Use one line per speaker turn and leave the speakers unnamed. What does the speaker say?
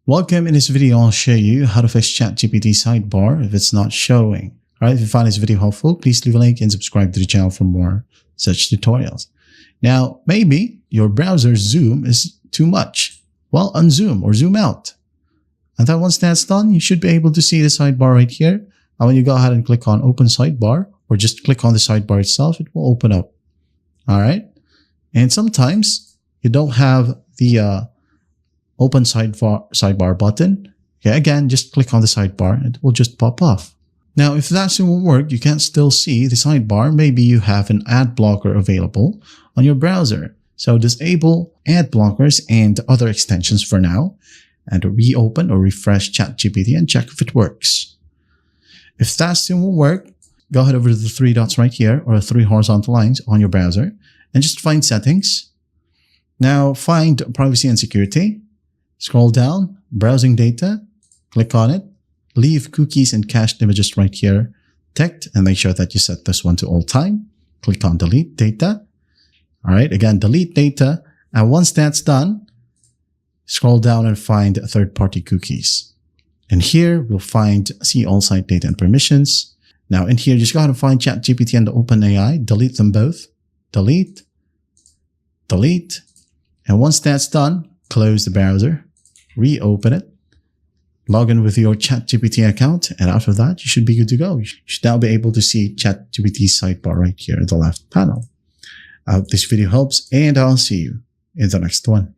Welcome. In this video, I'll show you how to fix ChatGPT Sidebar if it's not showing. Alright, if you find this video helpful, please leave a like and subscribe to the channel for more such tutorials. Now, maybe your browser's zoom is too much. Well, unzoom or zoom out. And then once that's done, you should be able to see the sidebar right here. And when you go ahead and click on Open Sidebar, or just click on the sidebar itself, it will open up. Alright? And sometimes you don't have the Open sidebar button. Okay, again, just click on the sidebar and it will just pop off. Now, if that still won't work, you can't still see the sidebar. Maybe you have an ad blocker available on your browser. So disable ad blockers and other extensions for now and reopen or refresh ChatGPT and check if it works. If that still won't work, go ahead over to the three dots right here or three horizontal lines on your browser and just find settings. Now find privacy and security. Scroll down, browsing data, click on it, leave cookies and cached images right here, ticked, and make sure that you set this one to all time. Click on delete data. All right, again, delete data. And once that's done, scroll down and find third-party cookies. And here we'll find see all site data and permissions. Now in here, just go ahead and find ChatGPT and the OpenAI, delete them both, delete, delete. And once that's done, close the browser, reopen it, log in with your ChatGPT account, and after that, you should be good to go. You should now be able to see ChatGPT Sidebar right here in the left panel. I hope this video helps, and I'll see you in the next one.